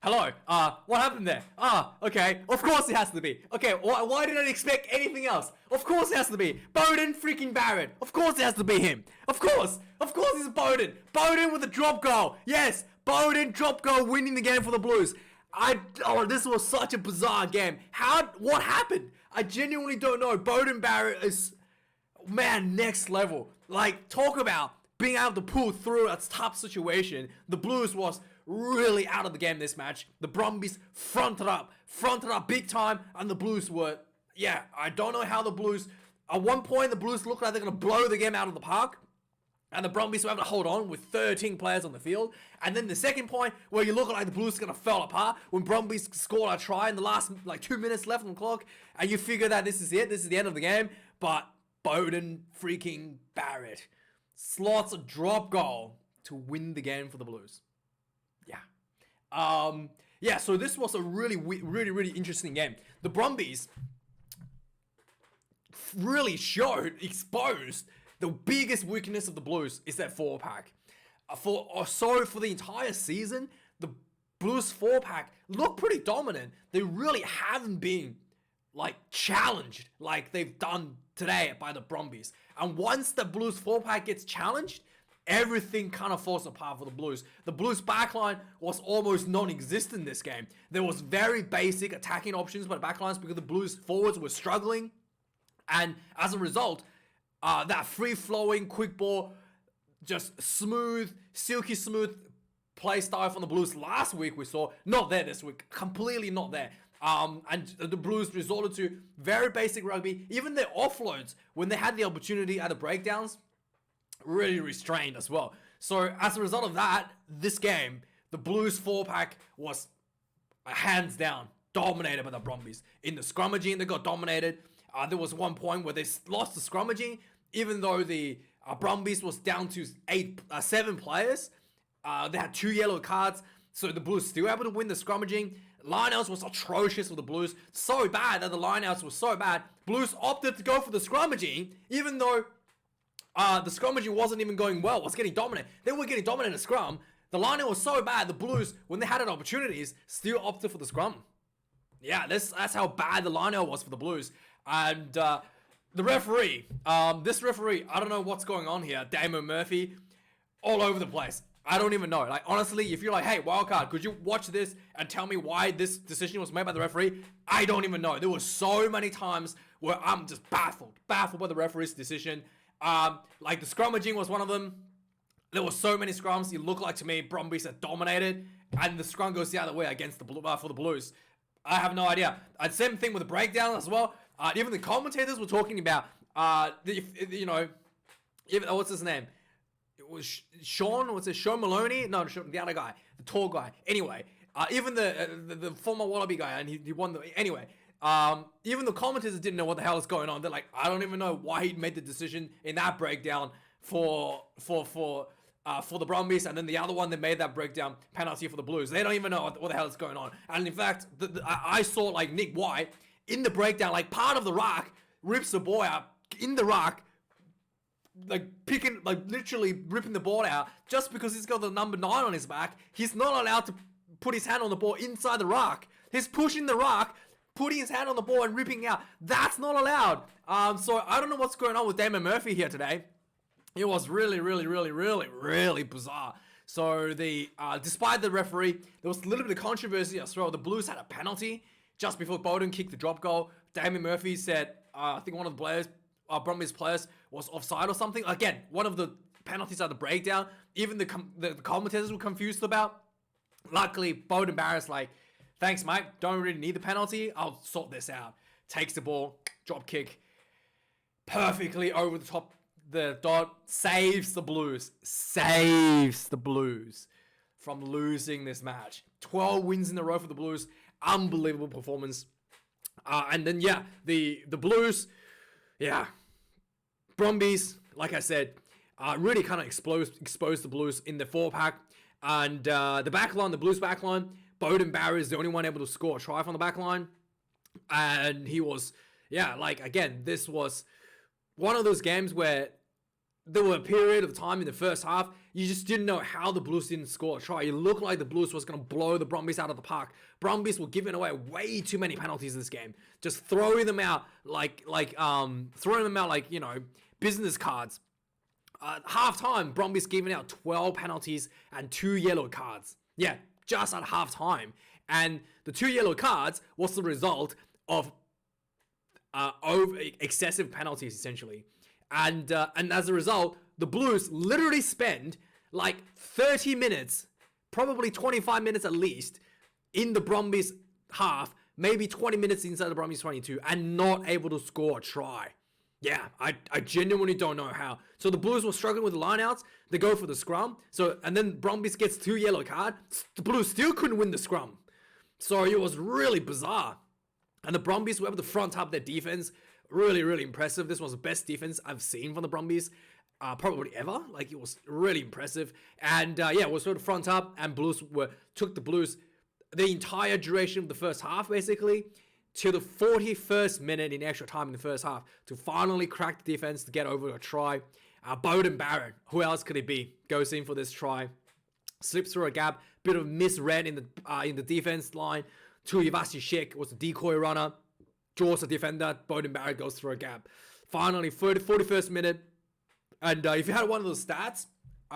Hello. What happened there? Okay. Of course it has to be. Okay, why did I expect anything else? Of course it has to be. Bowden freaking Barrett. Of course it has to be him. Of course. Of course it's Bowden. Bowden with a drop goal. Yes. Bowden drop goal winning the game for the Blues. This was such a bizarre game. What happened? I genuinely don't know. Bowden Barrett is, man, next level. Like, talk about being able to pull through a tough situation. The Blues was really out of the game this match. The Brumbies fronted up big time, and the Blues were, I don't know how the Blues, at one point the Blues looked like they're going to blow the game out of the park, and the Brumbies were able to hold on with 13 players on the field. And then the second point, where you look like the Blues are going to fall apart, when Brumbies scored a try in the last 2 minutes left on the clock, and you figure that this is it, this is the end of the game. But Bowden freaking Barrett slots a drop goal to win the game for the Blues. So this was a really interesting game. The Brumbies really exposed the biggest weakness of the Blues is their 4-pack. For the entire season, the Blues 4-pack looked pretty dominant. They really haven't been challenged like they've done today by the Brumbies. And once the Blues 4-pack gets challenged, everything kind of falls apart for the Blues. The Blues backline was almost non-existent this game. There was very basic attacking options by the backlines because the Blues forwards were struggling. And as a result, that free-flowing, quick ball, just smooth, silky smooth play style from the Blues last week we saw, not there this week. Completely not there. And the Blues resorted to very basic rugby. Even their offloads, when they had the opportunity at the breakdowns, really restrained as well. So as a result of that, this game, the Blues 4-pack was hands down dominated by the Brumbies. In the scrummaging, they got dominated. There was one point where they lost the scrummaging, even though the Brumbies was down to 7 players. They had 2 yellow cards, so the Blues still able to win the scrummaging. Lineouts was atrocious for the Blues, so bad that the lineouts was so bad. Blues opted to go for the scrummaging, even though the scrummaging wasn't even going well, was getting dominant. They were getting dominant in scrum. The lineout was so bad, the Blues, when they had an opportunities, still opted for the scrum. Yeah, that's how bad the lineout was for the Blues. And the referee, this referee, I don't know what's going on here. Damon Murphy, all over the place. I don't even know. Like, honestly, if you're like, hey, Wildkard, could you watch this and tell me why this decision was made by the referee? I don't even know. There were so many times where I'm just baffled by the referee's decision. Like the scrummaging was one of them. There were so many scrums. It looked like to me Brumbies had dominated, and the scrum goes the other way against for the Blues. I have no idea. Same thing with the breakdown as well. Even the commentators were talking about, what's his name? It was Sean. What's it? Sean Maloney? No, the other guy, the tall guy. Anyway, even the former Wallaby guy, and he won the anyway. Even the commentators didn't know what the hell is going on. They're like, I don't even know why he made the decision in that breakdown for the Brumbies, and then the other one that made that breakdown penalty for the Blues. They don't even know what the hell is going on. And in fact, I saw like Nick White in the breakdown, like part of the ruck, rips the ball out in the ruck, literally ripping the ball out just because he's got the number 9 on his back. He's not allowed to put his hand on the ball inside the ruck. He's pushing the ruck, putting his hand on the ball and ripping out. That's not allowed. So I don't know what's going on with Damon Murphy here today. It was really bizarre. So despite the referee, there was a little bit of controversy as well. The Blues had a penalty just before Bowden kicked the drop goal. Damon Murphy said, I think one of the players, Brumbies players, was offside or something. Again, one of the penalties at the breakdown. Even the commentators were confused about. Luckily, Bowden Barrett's like, thanks, mate. Don't really need the penalty. I'll sort this out. Takes the ball, drop kick, perfectly over the top the dot, saves the Blues from losing this match. 12 wins in a row for the Blues. Unbelievable performance. And then, the Blues, Brumbies, like I said, really kind of exposed the Blues in the 4-pack. And the backline, the Blues backline, Bowden Barrett is the only one able to score a try from the backline. And he was, again, this was one of those games where there were a period of time in the first half, you just didn't know how the Blues didn't score a try. It looked like the Blues was going to blow the Brumbies out of the park. Brumbies were giving away way too many penalties this game. Just throwing them out like business cards. Half-time, Brumbies giving out 12 penalties and 2 yellow cards. Yeah, just at half-time. And the 2 yellow cards was the result of over excessive penalties, essentially. And as a result, the Blues literally spend like 30 minutes, probably 25 minutes at least, in the Brumbies half, maybe 20 minutes inside the Brumbies 22, and not able to score a try. Yeah, I genuinely don't know how. So the Blues were struggling with the lineouts. They go for the scrum. And then Brumbies gets 2 yellow card. The Blues still couldn't win the scrum. So it was really bizarre. And the Brumbies were able to front up their defense. Really, really impressive. This was the best defense I've seen from the Brumbies, probably ever. Like, it was really impressive. And it was sort of front up, and took the Blues the entire duration of the first half, basically, to the 41st minute in extra time in the first half to finally crack the defense to get over a try. Beauden Barrett, who else could it be, goes in for this try, slips through a gap, bit of misread in the defense line. Tuivasi Shek was the decoy runner, draws the defender, Beauden Barrett goes through a gap. Finally, 41st minute, and if you had one of those stats,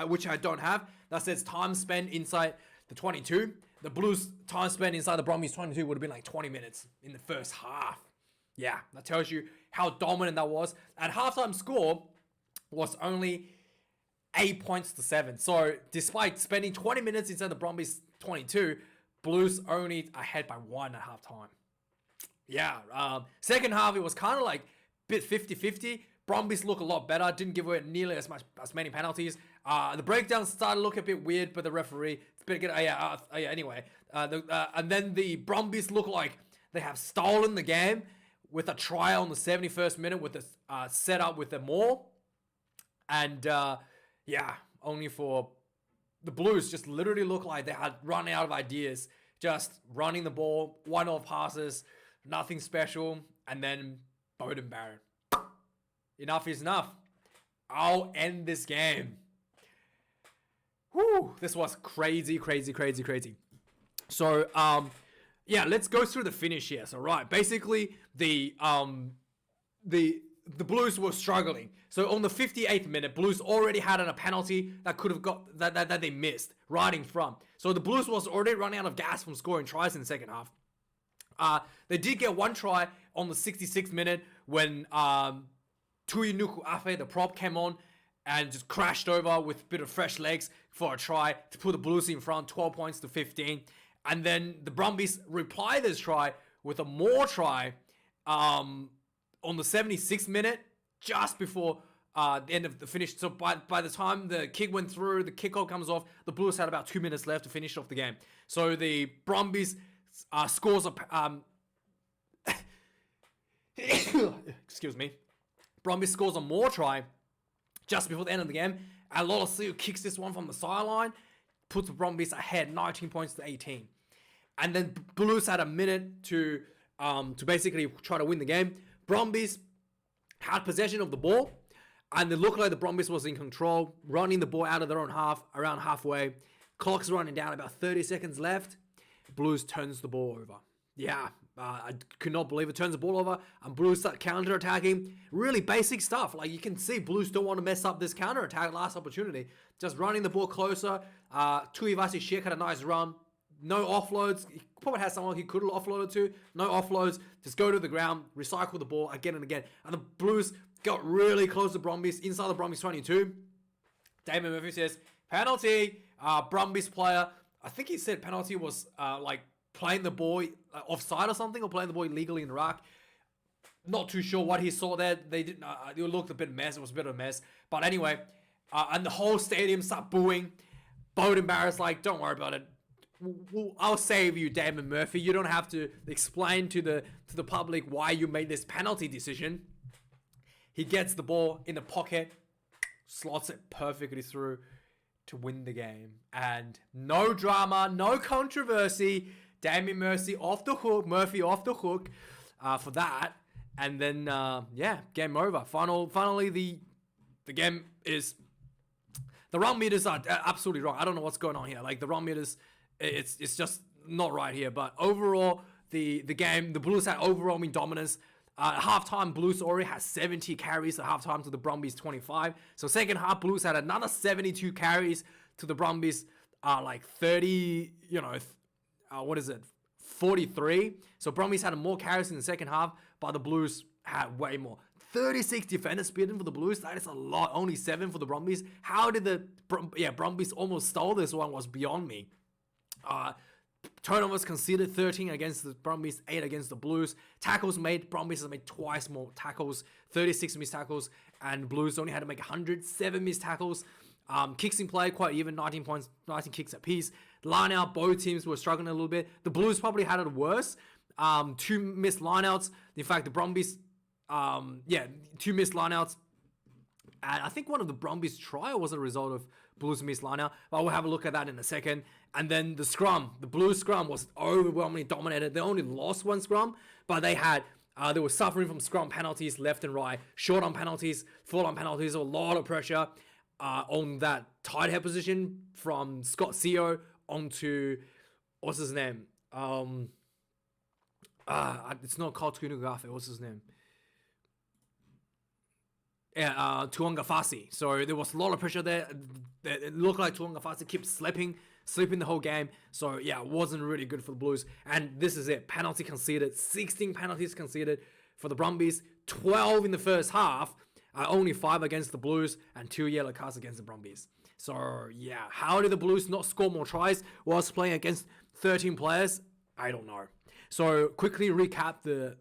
which I don't have, that says time spent inside the 22, the Blues time spent inside the Brumbies 22 would have been like 20 minutes in the first half. Yeah, that tells you how dominant that was. At halftime score was only 8 points to 7. So despite spending 20 minutes inside the Brumbies 22, Blues only ahead by 1 at halftime. Yeah, second half it was kind of like a bit 50-50. Brumbies look a lot better, didn't give away nearly as many penalties. The breakdown started to look a bit weird, but the referee, anyway. And then the Brumbies look like they have stolen the game with a try on the 71st minute with a setup with the maul. And only for the Blues just literally looked like they had run out of ideas, just running the ball, one-off passes, nothing special, and then Beauden Barrett. Enough is enough. I'll end this game. Whew, this was crazy. So, let's go through the finish here. So, right, basically, the Blues were struggling. So, on the 58th minute, Blues already had a penalty that could have got that they missed right in front. So, the Blues was already running out of gas from scoring tries in the second half. They did get one try on the 66th minute when Tuinuku Afe, the prop, came on and just crashed over with a bit of fresh legs for a try to put the Blues in front, 12 points to 15. And then the Brumbies reply this try with a more try on the 76th minute, just before the end of the finish. So by the time the kick went through, the kickoff comes off, the Blues had about 2 minutes left to finish off the game. So the Brumbies scores excuse me. Brumbies scores a more try just before the end of the game. And Lolosio kicks this one from the sideline, puts the Brumbies ahead 19 points to 18. And then Blues had a minute to basically try to win the game. Brumbies had possession of the ball, and it looked like the Brumbies was in control, running the ball out of their own half, around halfway. Clock's running down, about 30 seconds left. Blues turns the ball over. Yeah, I could not believe it. Turns the ball over, and Blues start counter-attacking. Really basic stuff. Like, you can see Blues don't want to mess up this counter-attack last opportunity. Just running the ball closer. Tuivasi Shek had a nice run. No offloads. He probably had someone he could have offloaded to. No offloads. Just go to the ground, recycle the ball again and again. And the Blues got really close to Brumbies, inside the Brumbies 22. Damon Murphy says, penalty. Brumbies player, I think he said penalty was playing the ball offside or something, or playing the ball illegally in the ruck. Not too sure what he saw there. They didn't. It looked a bit mess. It was a bit of a mess. But anyway, and the whole stadium started booing. Beauden Barrett's like, don't worry about it. I'll save you, Damon Murphy. You don't have to explain to the public why you made this penalty decision. He gets the ball in the pocket, slots it perfectly through to win the game. And no drama, no controversy. Damien Murphy off the hook for that. And then, game over. Finally, the game is The run meters are absolutely wrong. I don't know what's going on here. Like the run meters, it's just not right here. But overall, the game, the Blues had overwhelming dominance. Halftime, Blues already had 70 carries at halftime to the Brumbies 25. So second half, Blues had another 72 carries to the Brumbies, like 30, 43. So Brumbies had more carries in the second half, but the Blues had way more. 36 defenders beaten for the Blues. That is a lot. Only 7 for the Brumbies. How did the Brumbies almost stole this one was beyond me. Turnovers conceded, 13 against the Brumbies, 8 against the Blues. Tackles made, Brumbies has made twice more tackles, 36 missed tackles, and Blues only had to make 107 missed tackles. Kicks in play, quite even, 19 points, 19 kicks apiece. Line out, both teams were struggling a little bit. The Blues probably had it worse. 2 missed lineouts. In fact, the Brumbies, 2 missed lineouts. And I think one of the Brumbies' try was a result of Blues missed lineout, but we'll have a look at that in a second. And then the scrum, the Blues scrum was overwhelmingly dominated. They only lost 1 scrum, but they were suffering from scrum penalties left and right, short on penalties, full on penalties, a lot of pressure on that tight head position from Scott Seo onto, what's his name? It's not called Tunugafe, what's his name? Tuangafasi. So there was a lot of pressure there. It looked like Tuangafasi kept sleeping the whole game. So yeah, it wasn't really good for the Blues. And this is it. Penalty conceded. 16 penalties conceded for the Brumbies. 12 in the first half. Only 5 against the Blues and 2 yellow cards against the Brumbies. So yeah, how did the Blues not score more tries whilst playing against 13 players? I don't know. So quickly recap the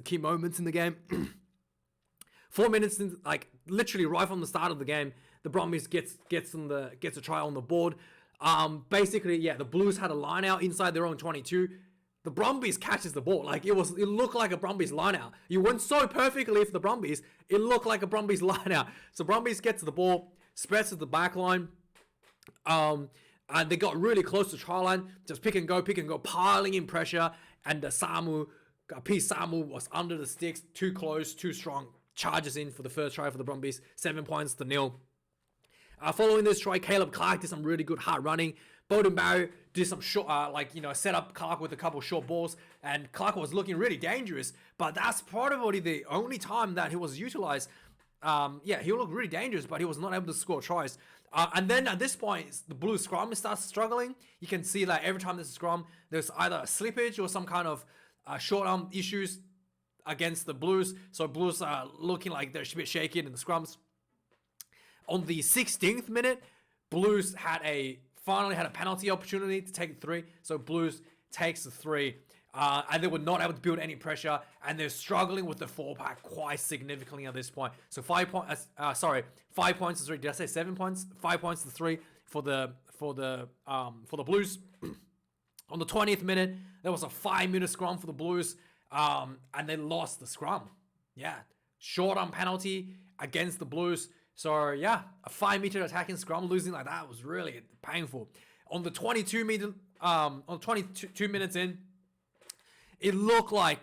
key moments in the game. 4 minutes in, like literally right from the start of the game, the Brumbies gets a try on the board. The Blues had a line out inside their own 22. The Brumbies catches the ball. Like it looked like a Brumbies line out. You went so perfectly for the Brumbies, it looked like a Brumbies line out. So Brumbies gets to the ball, spreads to the back line. And they got really close to try line, just pick and go, piling in pressure. And the Samu was under the sticks, too close, too strong. Charges in for the first try for the Brumbies, 7 points to 0. Following this try, Caleb Clark did some really good hard running. Bowden Barry did some short, set up Clark with a couple short balls, and Clark was looking really dangerous. But that's probably the only time that he was utilized. He looked really dangerous, but he was not able to score tries. And then at this point, the Blues scrum starts struggling. You can see that every time there's a scrum, there's either a slippage or some kind of short arm issues against the Blues. So Blues are looking like they're a bit shaky in the scrums. On the 16th minute, Blues finally had a penalty opportunity to take 3. So Blues takes the 3. And they were not able to build any pressure, and they're struggling with the 4-pack quite significantly at this point. So 5 points to 3. Did I say 7 points? 5 points to 3 for the Blues. On the 20th minute, there was a 5-minute scrum for the Blues. And they lost the scrum. Yeah. Short on penalty against the Blues. So, yeah, a 5-meter attacking scrum losing like that was really painful. On the 22 minutes in, it looked like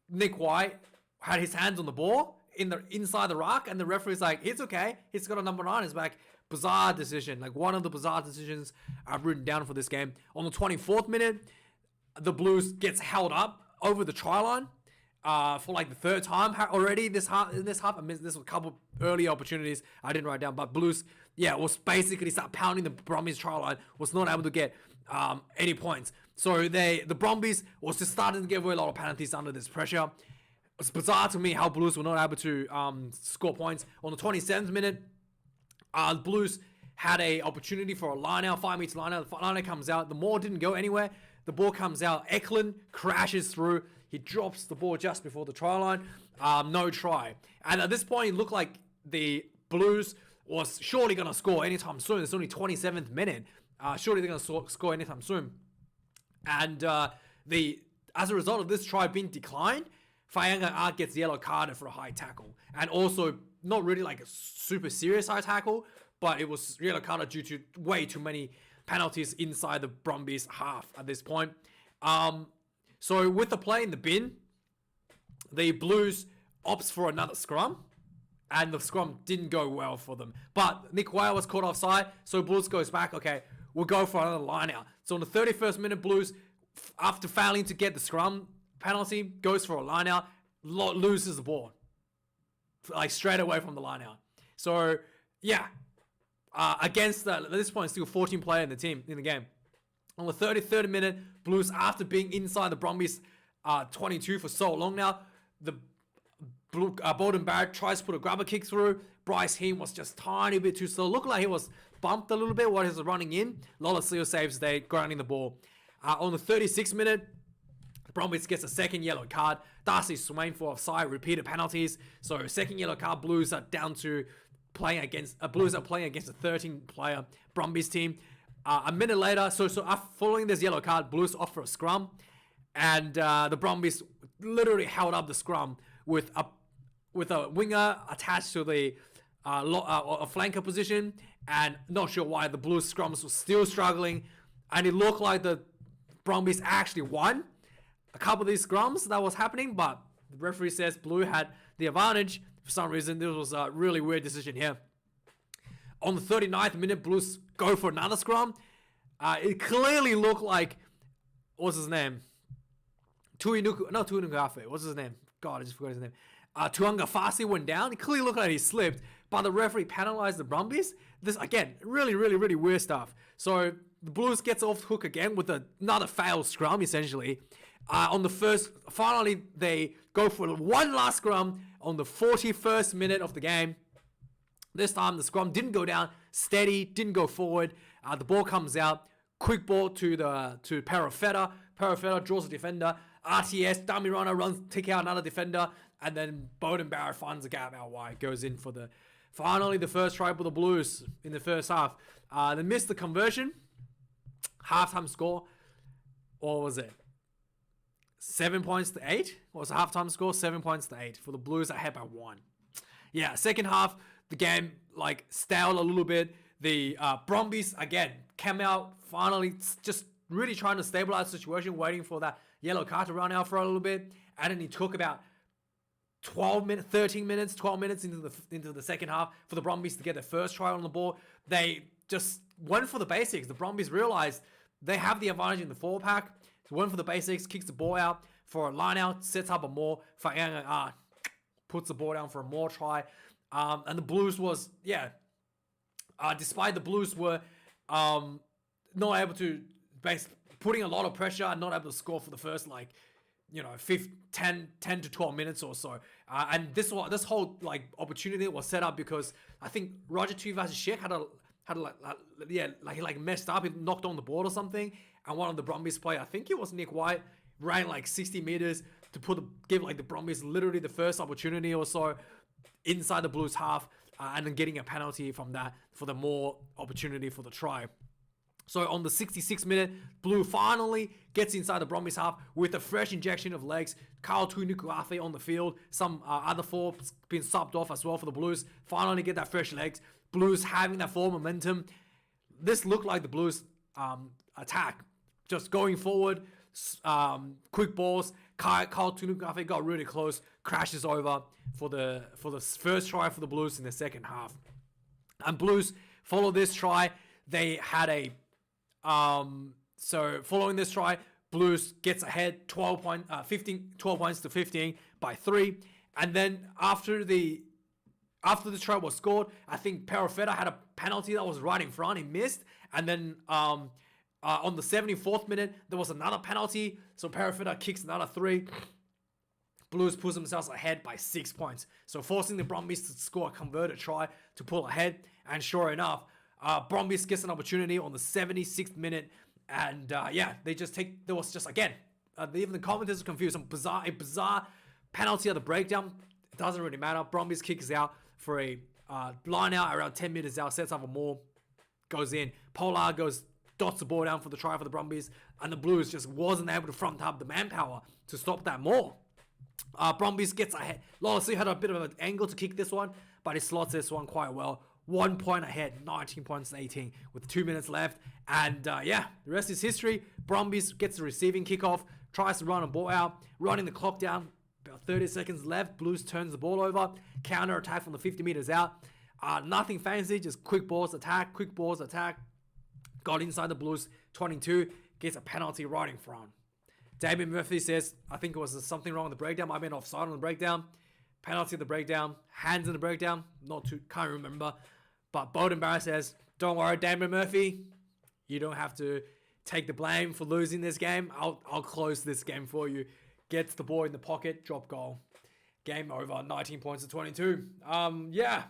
Nick White had his hands on the ball inside the ruck, and the referee's like, it's okay. He's got a number 9 on his back. Bizarre decision. Like one of the bizarre decisions I've written down for this game. On the 24th minute, the Blues gets held up over the try line for like the 3rd time already in this half. I mean, this was a couple early opportunities I didn't write down, but Blues, was basically start pounding the Brumbies try line, was not able to get any points. So the Brumbies was just starting to get away a lot of penalties under this pressure. It's bizarre to me how Blues were not able to score points. On the 27th minute, the Blues had a opportunity for a line out, 5-meter line out. The line out comes out. The maul didn't go anywhere. The ball comes out. Eklund crashes through. He drops the ball just before the try line. No try. And at this point, it looked like the Blues was surely going to score anytime soon. It's only 27th minute. Surely they're going to score anytime soon. And as a result of this try being declined, Fayanga Art gets yellow carded for a high tackle. And also, not really like a super serious high tackle, but it was yellow carded due to way too many penalties inside the Brumbies half at this point. So with the play in the bin, the Blues opts for another scrum. and the scrum didn't go well for them. But Nick Whale was caught offside, so Blues goes back. Okay, we'll go for another line out. So on the 31st minute, Blues, after failing to get the scrum penalty, goes for a line out, loses the ball. Like straight away from the line out. So, yeah. Against at this point, still 14 player in the game. On the 33rd minute, Blues, after being inside the Brumbies 22 for so long now, the Bolden Barrett tries to put a grabber kick through. Bryce Heem was just tiny bit too slow. Looked like he was bumped a little bit while he was running in. Lolosio saves they grounding the ball. On the 36th minute, the Brumbies gets a second yellow card. Darcy Swain for offside, repeated penalties. So second yellow card, Blues are down to playing against a 13-player Brumbies team. A minute later, so following this yellow card, Blues offer a scrum, and the Brumbies literally held up the scrum with a winger attached to the a flanker position, and not sure why the Blues scrums were still struggling, and it looked like the Brumbies actually won a couple of these scrums that was happening, but the referee says Blue had the advantage. For some reason, this was a really weird decision here. On the 39th minute, Blues go for another scrum. It clearly looked like, what's his name? Tuinukuafe. What's his name? God, I just forgot his name. Tuanga Fasi went down. It clearly looked like he slipped, but the referee penalized the Brumbies. This, again, really, really, really weird stuff. So the Blues gets off the hook again with another failed scrum, essentially. Finally, they go for one last scrum on the 41st minute of the game. This time, the scrum didn't go down, steady, didn't go forward. The ball comes out, quick ball to Parafeta. Parafeta draws a defender. RTS, dummy runner, runs, take out another defender, and then Bolden Barrett finds a gap out wide, goes in for finally the first try for the Blues in the first half. They missed the conversion. Halftime score, what was it? 7 points to 8? What was the halftime score? 7 points to 8 for the Blues ahead by 1. Yeah, second half, the game staled a little bit. The Brumbies again came out finally, just really trying to stabilize the situation, waiting for that yellow card to run out for a little bit, and then it took about 12 minutes into the second half for the Brumbies to get their first try on the ball. They just went for the basics. The Brumbies realized they have the advantage in the 4-pack. So went for the basics, kicks the ball out for a line out, sets up a more. Fa'anga puts the ball down for a more try. And the Blues was, despite the Blues were not able to, putting a lot of pressure and not able to score for the first 10 to 12 minutes or so. And this whole opportunity was set up because I think Roger Tuivasa-Sheck he messed up. He knocked on the board or something. And one of the Brumbies players, I think it was Nick White, ran 60 meters to give the Brumbies literally the first opportunity or so inside the Blues half, and then getting a penalty from that for the more opportunity for the try. So on the 66th minute, Blue finally gets inside the Brumbies half with a fresh injection of legs. Kyle Tuinukuafe on the field. Some other four been subbed off as well for the Blues. Finally get that fresh legs. Blues having that forward momentum. This looked like the Blues attack. Just going forward, quick balls. Kyle Tuinukuafe got really close, crashes over for the first try for the Blues in the second half. And Blues follow this try. They had so following this try, Blues gets ahead 12 points to 15 by 3. And then after the try was scored, I think Parafeta had a penalty that was right in front. He missed. And then on the 74th minute, there was another penalty. So Parafeta kicks another 3. Blues push themselves ahead by 6 points. So forcing the Brumbies to score a converted try to pull ahead. And sure enough, Brumbies gets an opportunity on the 76th minute. And they just take, there was just, again, even the commentators are confused. A bizarre penalty at the breakdown. It doesn't really matter. Brumbies kicks out for a line out around 10 meters out, sets up a maul, goes in. Pollard dots the ball down for the try for the Brumbies, and the Blues just wasn't able to front up the manpower to stop that maul. Brumbies gets ahead. Lolosio had a bit of an angle to kick this one, but he slots this one quite well. 1 point ahead, 19 points to 18 with 2 minutes left. And the rest is history. Brumbies gets the receiving kickoff, tries to run a ball out, running the clock down. About 30 seconds left. Blues turns the ball over. Counter attack from the 50 meters out. Nothing fancy, just quick balls attack. Got inside the Blues 22. Gets a penalty right in front. Damien Murphy says, I think it was something wrong with the breakdown. I've been offside on the breakdown. Penalty of the breakdown. Hands in the breakdown. Can't remember. But Bowden Barrett says, don't worry, Damien Murphy. You don't have to take the blame for losing this game. I'll close this game for you. Gets the ball in the pocket. Drop goal. Game over. 19 points to 22. Yeah.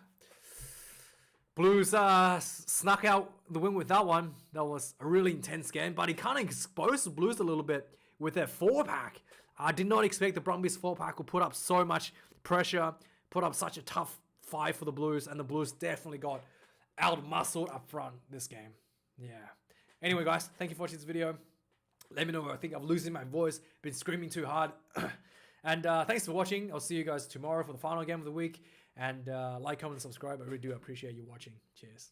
Blues snuck out the win with that one. That was a really intense game. But he kind of exposed the Blues a little bit with their 4-pack. I did not expect the Brumbies 4-pack would put up so much pressure, put up such a tough fight for the Blues, and the Blues definitely got out-muscled up front this game. Yeah. Anyway, guys, thank you for watching this video. Let me know if I think I'm losing my voice, been screaming too hard. And thanks for watching. I'll see you guys tomorrow for the final game of the week. And like, comment, and subscribe. I really do appreciate you watching. Cheers.